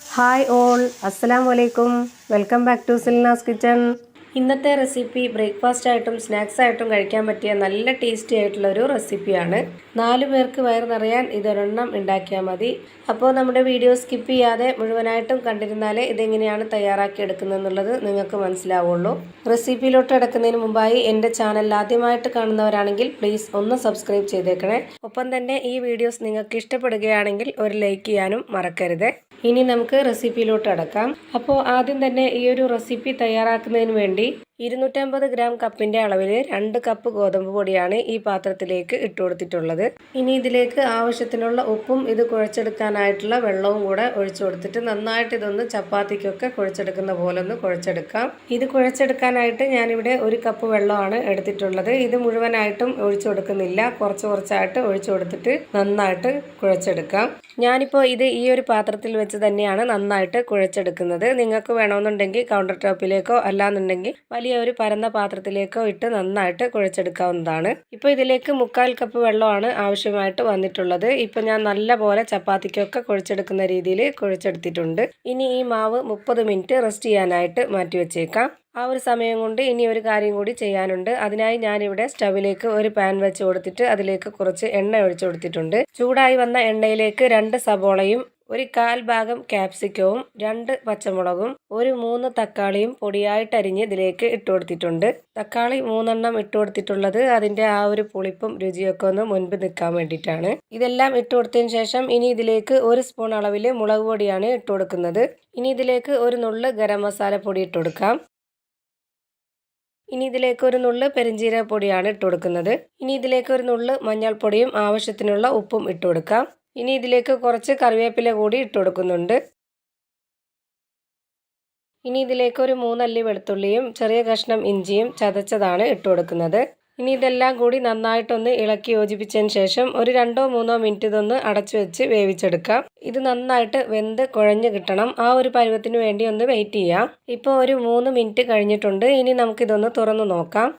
Hi all, അസ്സലാമു അലൈക്കും. Welcome back to Silna's kitchen. ഇന്നത്തെ റെസിപ്പി ബ്രേക്ക്ഫാസ്റ്റ് ആയിട്ടും സ്നാക്സ് ആയിട്ടും കഴിക്കാൻ പറ്റിയ നല്ല ടേസ്റ്റി ആയിട്ടുള്ള ഒരു റെസിപ്പിയാണ്. 4 പേർക്ക് വയർ നിറയാൻ ഇതൊരെണ്ണം ഉണ്ടാക്കിയാൽ മതി. അപ്പോൾ നമ്മുടെ വീഡിയോ സ്കിപ്പ് ചെയ്യാതെ മുഴുവനായിട്ടും കണ്ടിരുന്നാലേ ഇതെങ്ങനെയാണ് തയ്യാറാക്കി എടുക്കുന്നതെന്നുള്ളത് നിങ്ങൾക്ക് മനസ്സിലാവുള്ളൂ. റെസിപ്പിയിലോട്ട് കിടക്കുന്നതിന് മുമ്പായി എൻ്റെ ചാനൽ ആദ്യമായിട്ട് കാണുന്നവരാണെങ്കിൽ പ്ലീസ് ഒന്ന് സബ്സ്ക്രൈബ് ചെയ്തേക്കണേ. ഒപ്പം തന്നെ ഈ വീഡിയോസ് നിങ്ങൾക്ക് ഇഷ്ടപ്പെടുകയാണെങ്കിൽ ഒരു ലൈക്ക് ചെയ്യാനും മറക്കരുത്. ഇനി നമുക്ക് റെസിപ്പിയിലോട്ട് അടക്കാം. അപ്പോൾ ആദ്യം തന്നെ ഈ ഒരു റെസിപ്പി തയ്യാറാക്കുന്നതിന് വേണ്ടി 250 ഗ്രാം കപ്പിൻ്റെ അളവിൽ 2 കപ്പ് ഗോതമ്പ് പൊടിയാണ് ഈ പാത്രത്തിലേക്ക് ഇട്ട് കൊടുത്തിട്ടുള്ളത്. ഇനി ഇതിലേക്ക് ആവശ്യത്തിനുള്ള ഉപ്പും ഇത് കുഴച്ചെടുക്കാനായിട്ടുള്ള വെള്ളവും കൂടെ ഒഴിച്ചു കൊടുത്തിട്ട് നന്നായിട്ട് ഇതൊന്ന് ചപ്പാത്തിക്കൊക്കെ കുഴച്ചെടുക്കുന്ന പോലെ ഒന്ന് കുഴച്ചെടുക്കാം. ഇത് കുഴച്ചെടുക്കാനായിട്ട് ഞാനിവിടെ 1 കപ്പ് വെള്ളമാണ് എടുത്തിട്ടുള്ളത്. ഇത് മുഴുവനായിട്ടും ഒഴിച്ചു കൊടുക്കുന്നില്ല, കുറച്ചായിട്ട് ഒഴിച്ചു കൊടുത്തിട്ട് നന്നായിട്ട് കുഴച്ചെടുക്കാം. ഞാനിപ്പോൾ ഇത് ഈ ഒരു പാത്രത്തിൽ വെച്ച് തന്നെയാണ് നന്നായിട്ട് കുഴച്ചെടുക്കുന്നത്. നിങ്ങൾക്ക് വേണമെന്നുണ്ടെങ്കിൽ കൗണ്ടർ ടോപ്പിലേക്കോ അല്ലാന്നുണ്ടെങ്കിൽ വലിയ ഒരു പരന്ന പാത്രത്തിലേക്കോ ഇട്ട് നന്നായിട്ട് കുഴച്ചെടുക്കാവുന്നതാണ്. ഇപ്പോൾ ഇതിലേക്ക് 1/4 കപ്പ് വെള്ളമാണ് ആവശ്യമായിട്ട് വന്നിട്ടുള്ളത്. ഇപ്പോൾ ഞാൻ നല്ല പോലെ ചപ്പാത്തിക്കൊക്കെ കുഴച്ചെടുക്കുന്ന രീതിയിൽ കുഴച്ചെടുത്തിട്ടുണ്ട്. ഇനി ഈ മാവ് 30 മിനിറ്റ് റെസ്റ്റ് ചെയ്യാനായിട്ട് മാറ്റി വെച്ചേക്കാം. ആ ഒരു സമയം കൊണ്ട് ഇനി ഒരു കാര്യം കൂടി ചെയ്യാനുണ്ട്. അതിനായി ഞാനിവിടെ സ്റ്റവിലേക്ക് ഒരു പാൻ വെച്ച് കൊടുത്തിട്ട് അതിലേക്ക് കുറച്ച് എണ്ണ ഒഴിച്ചു കൊടുത്തിട്ടുണ്ട്. ചൂടായി വന്ന എണ്ണയിലേക്ക് 2 സബോളയും 1/4 ഭാഗം ക്യാപ്സിക്കവും 2 പച്ചമുളകും 3 തക്കാളിയും പൊടിയായിട്ട് അരിഞ്ഞ് ഇതിലേക്ക് ഇട്ട് കൊടുത്തിട്ടുണ്ട്. തക്കാളി 3 എണ്ണം ഇട്ട് കൊടുത്തിട്ടുള്ളത് അതിൻ്റെ ആ ഒരു പുളിപ്പും രുചിയൊക്കെ ഒന്ന് മുൻപ് നിൽക്കാൻ വേണ്ടിയിട്ടാണ്. ഇതെല്ലാം ഇട്ട് കൊടുത്തതിന് ശേഷം ഇനി ഇതിലേക്ക് 1 സ്പൂൺ അളവിൽ മുളക് പൊടിയാണ് ഇട്ട് കൊടുക്കുന്നത്. ഇനി ഇതിലേക്ക് ഒരു നുള്ള് ഗരം മസാല പൊടി ഇട്ട് കൊടുക്കാം. ഇനി ഇതിലേക്ക് ഒരു നുള്ള് പെരിഞ്ജീരക പൊടിയാണ് ഇട്ട് കൊടുക്കുന്നത്. ഇനി ഇതിലേക്ക് ഒരു നുള്ള് മഞ്ഞൾപ്പൊടിയും ആവശ്യത്തിനുള്ള ഉപ്പും ഇട്ട് കൊടുക്കാം. ഇനി ഇതിലേക്ക് കുറച്ച് കറിവേപ്പില കൂടി ഇട്ട് കൊടുക്കുന്നുണ്ട്. ഇനി ഇതിലേക്ക് ഒരു 3 അല്ലി വെളുത്തുള്ളിയും ചെറിയ കഷ്ണം ഇഞ്ചിയും ചതച്ചതാണ് ഇട്ട് കൊടുക്കുന്നത്. ഇനി ഇതെല്ലാം കൂടി നന്നായിട്ടൊന്ന് ഇളക്കി യോജിപ്പിച്ചതിന് ശേഷം ഒരു 2-3 മിനിറ്റ് ഇതൊന്ന് അടച്ചു വെച്ച് വേവിച്ചെടുക്കാം. ഇത് നന്നായിട്ട് വെന്ത് കുഴഞ്ഞ് കിട്ടണം. ആ ഒരു പരുവത്തിന് വേണ്ടി ഒന്ന് വെയിറ്റ് ചെയ്യാം. ഇപ്പോൾ ഒരു 3 മിനിറ്റ് കഴിഞ്ഞിട്ടുണ്ട്. ഇനി നമുക്കിതൊന്ന് തുറന്നു നോക്കാം.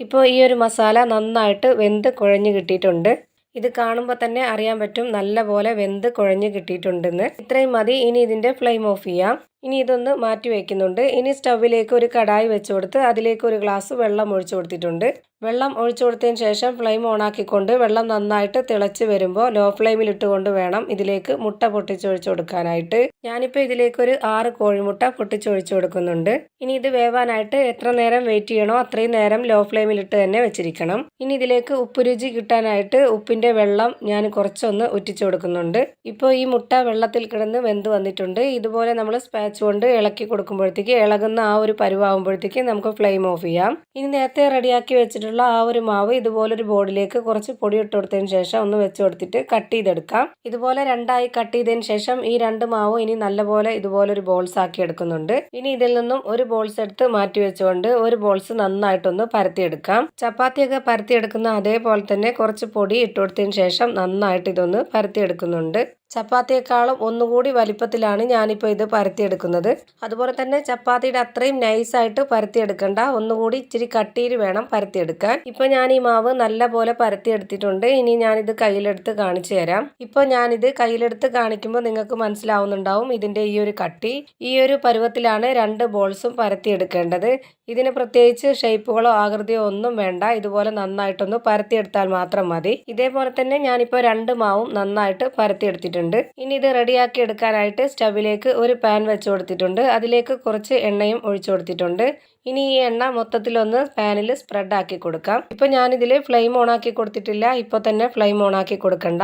ഇപ്പോൾ ഈ ഒരു മസാല നന്നായിട്ട് വെന്ത് കുഴഞ്ഞ് കിട്ടിയിട്ടുണ്ട്. ഇത് കാണുമ്പോൾ തന്നെ അറിയാൻ പറ്റും നല്ല പോലെ വെന്ത് കുഴഞ്ഞ് കിട്ടിയിട്ടുണ്ടെന്ന്. ഇത്രയും മതി. ഇനി ഇതിൻ്റെ ഫ്ലെയിം ഓഫ് ചെയ്യാം. ഇനി ഇതൊന്ന് മാറ്റി വയ്ക്കുന്നുണ്ട്. ഇനി സ്റ്റവിലേക്ക് ഒരു കടായി വെച്ച് കൊടുത്ത് അതിലേക്ക് ഒരു ഗ്ലാസ് വെള്ളം ഒഴിച്ചു കൊടുത്തിട്ടുണ്ട്. വെള്ളം ഒഴിച്ചു കൊടുത്തതിന് ശേഷം ഫ്ലെയിം ഓണാക്കിക്കൊണ്ട് വെള്ളം നന്നായിട്ട് തിളച്ച് വരുമ്പോൾ ലോ ഫ്ലെയിമിൽ ഇട്ടുകൊണ്ട് വേണം ഇതിലേക്ക് മുട്ട പൊട്ടിച്ചൊഴിച്ചു കൊടുക്കാനായിട്ട്. ഞാനിപ്പോൾ ഇതിലേക്ക് ഒരു 6 കോഴിമുട്ട പൊട്ടിച്ചൊഴിച്ചു കൊടുക്കുന്നുണ്ട്. ഇനി ഇത് വേവാനായിട്ട് എത്ര നേരം വെയിറ്റ് ചെയ്യണോ അത്രയും നേരം ലോ ഫ്ലെയിമിലിട്ട് തന്നെ വെച്ചിരിക്കണം. ഇനി ഇതിലേക്ക് ഉപ്പ് രുചി കിട്ടാനായിട്ട് ഉപ്പിൻ്റെ വെള്ളം ഞാൻ കുറച്ചൊന്ന് ഉറ്റിച്ചു കൊടുക്കുന്നുണ്ട്. ഇപ്പോൾ ഈ മുട്ട വെള്ളത്തിൽ കിടന്ന് വെന്ത് വന്നിട്ടുണ്ട്. ഇതുപോലെ നമ്മൾ സ്പാച്ച് കൊണ്ട് ഇളക്കി കൊടുക്കുമ്പോഴത്തേക്ക് ഇളകുന്ന ആ ഒരു പരുവാകുമ്പോഴത്തേക്ക് നമുക്ക് ഫ്ലെയിം ഓഫ് ചെയ്യാം. ഇനി നേരത്തെ റെഡിയാക്കി വെച്ചിട്ടുള്ള ആ ഒരു മാവ് ഇതുപോലൊരു ബോർഡിലേക്ക് കുറച്ച് പൊടി ഇട്ട് കൊടുത്തതിന് ശേഷം ഒന്ന് വെച്ച് കൊടുത്തിട്ട് കട്ട് ചെയ്തെടുക്കാം. ഇതുപോലെ 2ആയി കട്ട് ചെയ്തതിന് ശേഷം ഈ 2 മാവും ഇനി നല്ലപോലെ ഇതുപോലൊരു ബോൾസ് ആക്കി എടുക്കുന്നുണ്ട്. ഇനി ഇതിൽ നിന്നും ഒരു ബോൾസ് എടുത്ത് മാറ്റി വെച്ചുകൊണ്ട് ഒരു ബോൾസ് നന്നായിട്ടൊന്ന് പരത്തിയെടുക്കാം. ചപ്പാത്തിയൊക്കെ പരത്തിയെടുക്കുന്ന അതേപോലെ തന്നെ കുറച്ച് പൊടി ഇട്ട് കൊടുത്തതിന് ശേഷം നന്നായിട്ട് ഇതൊന്ന് പരത്തിയെടുക്കുന്നുണ്ട്. ചപ്പാത്തിയേക്കാളും ഒന്നുകൂടി വലിപ്പത്തിലാണ് ഞാനിപ്പോൾ ഇത് പരത്തിയെടുക്കുന്നത്. അതുപോലെ തന്നെ ചപ്പാത്തിയുടെ അത്രയും നൈസായിട്ട് പരത്തിയെടുക്കണ്ട, ഒന്നുകൂടി ഇച്ചിരി കട്ടിയിൽ വേണം പരത്തിയെടുക്കാൻ. ഇപ്പോൾ ഞാൻ ഈ മാവ് നല്ല പോലെ പരത്തിയെടുത്തിട്ടുണ്ട്. ഇനി ഞാനിത് കയ്യിലെടുത്ത് കാണിച്ചു തരാം. ഇപ്പോൾ ഞാനിത് കയ്യിലെടുത്ത് കാണിക്കുമ്പോൾ നിങ്ങൾക്ക് മനസ്സിലാവുന്നുണ്ടാവും ഇതിൻ്റെ ഈ ഒരു കട്ടി. ഈ ഒരു പരുവത്തിലാണ് 2 ബോൾസും പരത്തിയെടുക്കേണ്ടത്. ഇതിന് പ്രത്യേകിച്ച് ഷേപ്പുകളോ ആകൃതിയോ ഒന്നും വേണ്ട. ഇതുപോലെ നന്നായിട്ടൊന്ന് പരത്തിയെടുത്താൽ മാത്രം മതി. ഇതേപോലെ തന്നെ ഞാനിപ്പോൾ 2 മാവും നന്നായിട്ട് പരത്തിയെടുത്തിട്ടുണ്ട്. ഇനി ഇത് റെഡിയാക്കി എടുക്കാനായിട്ട് സ്റ്റവിലേക്ക് ഒരു പാൻ വെച്ച് കൊടുത്തിട്ടുണ്ട്. അതിലേക്ക് കുറച്ച് എണ്ണയും ഒഴിച്ചു കൊടുത്തിട്ടുണ്ട്. ഇനി ഈ എണ്ണ മൊത്തത്തിലൊന്ന് പാനിൽ സ്പ്രെഡ് ആക്കി കൊടുക്കാം. ഇപ്പോൾ ഞാനിതിൽ ഫ്ലെയിം ഓൺ ആക്കി കൊടുത്തിട്ടില്ല. ഇപ്പോൾ തന്നെ ഫ്ലെയിം ഓൺ ആക്കി കൊടുക്കണ്ട.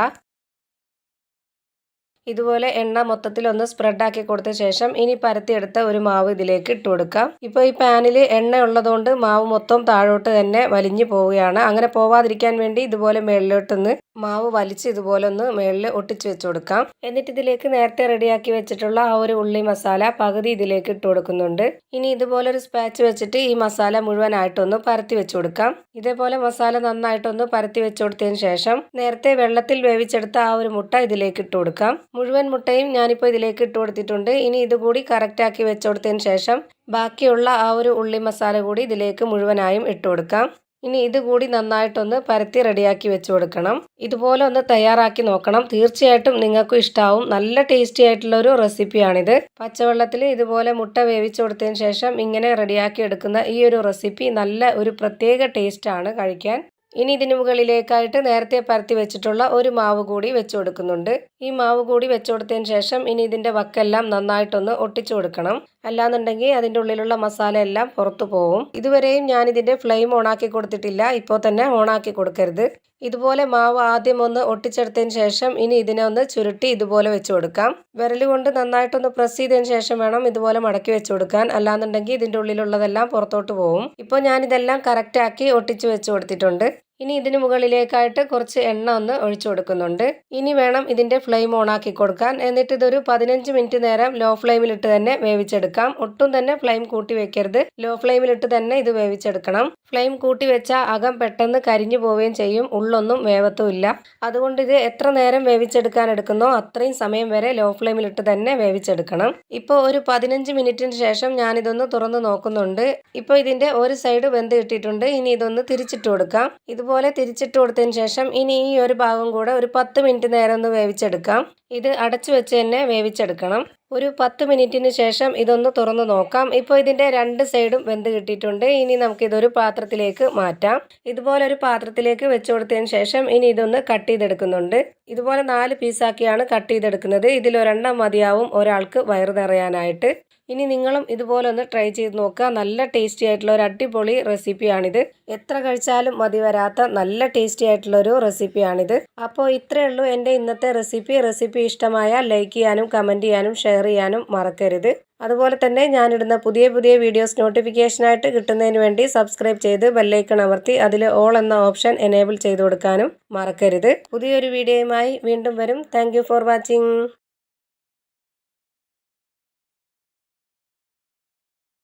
ഇതുപോലെ എണ്ണ മൊത്തത്തിലൊന്ന് സ്പ്രെഡ് ആക്കി കൊടുത്ത ശേഷം ഇനി പരത്തിയെടുത്ത ഒരു മാവ് ഇതിലേക്ക് ഇട്ട് കൊടുക്കാം. ഇപ്പോൾ ഈ പാനിൽ എണ്ണ ഉള്ളതുകൊണ്ട് മാവ് മൊത്തം താഴോട്ട് തന്നെ വലിഞ്ഞു പോവുകയാണ്. അങ്ങനെ പോവാതിരിക്കാൻ വേണ്ടി ഇതുപോലെ മേളിലോട്ടൊന്ന് മാവ് വലിച്ച് ഇതുപോലെ ഒന്ന് മേളിൽ ഒട്ടിച്ച് വെച്ച് കൊടുക്കാം. എന്നിട്ട് ഇതിലേക്ക് നേരത്തെ റെഡിയാക്കി വെച്ചിട്ടുള്ള ആ ഒരു ഉള്ളി മസാല പകുതി ഇതിലേക്ക് ഇട്ട് കൊടുക്കുന്നുണ്ട്. ഇനി ഇതുപോലെ ഒരു സ്പാച്ച് വെച്ചിട്ട് ഈ മസാല മുഴുവനായിട്ടൊന്ന് പരത്തി വെച്ച് കൊടുക്കാം. ഇതേപോലെ മസാല നന്നായിട്ടൊന്ന് പരത്തി വെച്ച് കൊടുത്തതിന് ശേഷം നേരത്തെ വെള്ളത്തിൽ വേവിച്ചെടുത്ത ആ ഒരു മുട്ട ഇതിലേക്ക് ഇട്ട് കൊടുക്കാം. മുഴുവൻ മുട്ടയും ഞാനിപ്പോൾ ഇതിലേക്ക് ഇട്ട് കൊടുത്തിട്ടുണ്ട്. ഇനി ഇതുകൂടി കറക്റ്റാക്കി വെച്ച് കൊടുത്തതിന് ശേഷം ബാക്കിയുള്ള ആ ഒരു ഉള്ളി മസാല കൂടി ഇതിലേക്ക് മുഴുവനായും ഇട്ട് കൊടുക്കാം. ഇനി ഇത് കൂടി നന്നായിട്ടൊന്ന് പരത്തി റെഡിയാക്കി വെച്ച് കൊടുക്കണം. ഇതുപോലെ ഒന്ന് തയ്യാറാക്കി നോക്കണം. തീർച്ചയായിട്ടും നിങ്ങൾക്കും ഇഷ്ടാവും. നല്ല ടേസ്റ്റി ആയിട്ടുള്ള ഒരു റെസിപ്പിയാണിത്. പച്ചവെള്ളത്തിൽ ഇതുപോലെ മുട്ട വേവിച്ചു കൊടുത്തതിന് ശേഷം ഇങ്ങനെ റെഡിയാക്കി എടുക്കുന്ന ഈ ഒരു റെസിപ്പി നല്ല ഒരു പ്രത്യേക ടേസ്റ്റാണ് കഴിക്കാൻ. ഇനി ഇതിന് മുകളിലേക്കായിട്ട് നേരത്തെ പരത്തി വെച്ചിട്ടുള്ള ഒരു മാവ് കൂടി വെച്ച് കൊടുക്കുന്നുണ്ട്. ഈ മാവ് കൂടി വെച്ച് കൊടുത്തതിന് ശേഷം ഇനി ഇതിൻ്റെ വക്കെല്ലാം നന്നായിട്ടൊന്ന് ഒട്ടിച്ചു കൊടുക്കണം. അല്ലാന്നുണ്ടെങ്കിൽ അതിൻ്റെ ഉള്ളിലുള്ള മസാല എല്ലാം പുറത്തു പോവും. ഇതുവരെയും ഞാൻ ഇതിൻ്റെ ഫ്ലെയിം ഓണാക്കി കൊടുത്തിട്ടില്ല. ഇപ്പോൾ തന്നെ ഓണാക്കി കൊടുക്കരുത്. ഇതുപോലെ മാവ് ആദ്യം ഒന്ന് ഒട്ടിച്ചെടുത്തതിന് ശേഷം ഇനി ഇതിനെ ഒന്ന് ചുരുട്ടി ഇതുപോലെ വെച്ച് കൊടുക്കാം. വിരൽ കൊണ്ട് നന്നായിട്ടൊന്ന് പ്രസ് ചെയ്തതിന് ശേഷം വേണം ഇതുപോലെ മടക്കി വെച്ച് കൊടുക്കാൻ. അല്ലാന്നുണ്ടെങ്കിൽ ഇതിൻ്റെ ഉള്ളിലുള്ളതെല്ലാം പുറത്തോട്ട് പോവും. ഇപ്പോൾ ഞാനിതെല്ലാം കറക്റ്റാക്കി ഒട്ടിച്ച് വെച്ച് കൊടുത്തിട്ടുണ്ട്. ഇനി ഇതിന് മുകളിലേക്കായിട്ട് കുറച്ച് എണ്ണ ഒന്ന് ഒഴിച്ചു കൊടുക്കുന്നുണ്ട്. ഇനി വേണം ഇതിൻ്റെ ഫ്ലെയിം ഓണാക്കി കൊടുക്കാൻ. എന്നിട്ട് ഇതൊരു 15 മിനിറ്റ് നേരം ലോ ഫ്ലെയിമിലിട്ട് തന്നെ വേവിച്ചെടുക്കാം. ഒട്ടും തന്നെ ഫ്ലെയിം കൂട്ടി വെക്കരുത്. ലോ ഫ്ലെയിമിലിട്ട് തന്നെ ഇത് വേവിച്ചെടുക്കണം. ഫ്ലെയിം കൂട്ടി വെച്ചാൽ അകം പെട്ടെന്ന് കരിഞ്ഞു പോവുകയും ചെയ്യും, ഉള്ളൊന്നും വേവത്തുമില്ല. അതുകൊണ്ട് ഇത് എത്ര നേരം വേവിച്ചെടുക്കാൻ എടുക്കുന്നോ അത്രയും സമയം വരെ ലോ ഫ്ലെയിമിലിട്ട് തന്നെ വേവിച്ചെടുക്കണം. ഇപ്പോൾ ഒരു 15 മിനിറ്റിന് ശേഷം ഞാനിതൊന്ന് തുറന്ന് നോക്കുന്നുണ്ട്. ഇപ്പോൾ ഇതിൻ്റെ ഒരു സൈഡ് വെന്ത് കിട്ടിയിട്ടുണ്ട്. ഇനി ഇതൊന്ന് തിരിച്ചിട്ട് കൊടുക്കാം. ഇതുപോലെ തിരിച്ചിട്ട് കൊടുത്തതിന് ശേഷം ഇനി ഈ ഒരു ഭാഗം കൂടെ ഒരു 10 മിനിറ്റ് നേരം ഒന്ന് വേവിച്ചെടുക്കാം. ഇത് അടച്ചു വെച്ച് തന്നെ വേവിച്ചെടുക്കണം. ഒരു 10 മിനിറ്റിന് ശേഷം ഇതൊന്ന് തുറന്ന് നോക്കാം. ഇപ്പോൾ ഇതിൻ്റെ രണ്ട് സൈഡും വെന്ത് കിട്ടിയിട്ടുണ്ട്. ഇനി നമുക്കിതൊരു പാത്രത്തിലേക്ക് മാറ്റാം. ഇതുപോലെ ഒരു പാത്രത്തിലേക്ക് വെച്ച് കൊടുത്തതിന് ശേഷം ഇനി ഇതൊന്ന് കട്ട് ചെയ്തെടുക്കുന്നുണ്ട്. ഇതുപോലെ 4 പീസാക്കിയാണ് കട്ട് ചെയ്തെടുക്കുന്നത്. ഇതിലൊരെണ്ണം മതിയാവും ഒരാൾക്ക് വയറ് നിറയാനായിട്ട്. ഇനി നിങ്ങളും ഇതുപോലെ ഒന്ന് ട്രൈ ചെയ്ത് നോക്കുക. നല്ല ടേസ്റ്റി ആയിട്ടുള്ള ഒരു അടിപൊളി റെസിപ്പിയാണിത്. എത്ര കഴിച്ചാലും മതി വരാത്ത നല്ല ടേസ്റ്റി ആയിട്ടുള്ള ഒരു റെസിപ്പിയാണിത്. അപ്പോൾ ഇത്രയേ ഉള്ളൂ എൻ്റെ ഇന്നത്തെ റെസിപ്പി ഇഷ്ടമായാൽ ലൈക്ക് ചെയ്യാനും കമൻറ്റ് ചെയ്യാനും ഷെയർ ചെയ്യാനും മറക്കരുത്. അതുപോലെ തന്നെ ഞാനിടുന്ന പുതിയ വീഡിയോസ് നോട്ടിഫിക്കേഷനായിട്ട് കിട്ടുന്നതിന് വേണ്ടി സബ്സ്ക്രൈബ് ചെയ്ത് ബെല്ലൈക്കൺ അമർത്തി അതിൽ ഓൾ എന്ന ഓപ്ഷൻ എനേബിൾ ചെയ്ത് കൊടുക്കാനും മറക്കരുത്. പുതിയൊരു വീഡിയോയുമായി വീണ്ടും വരും. Thank you for watching.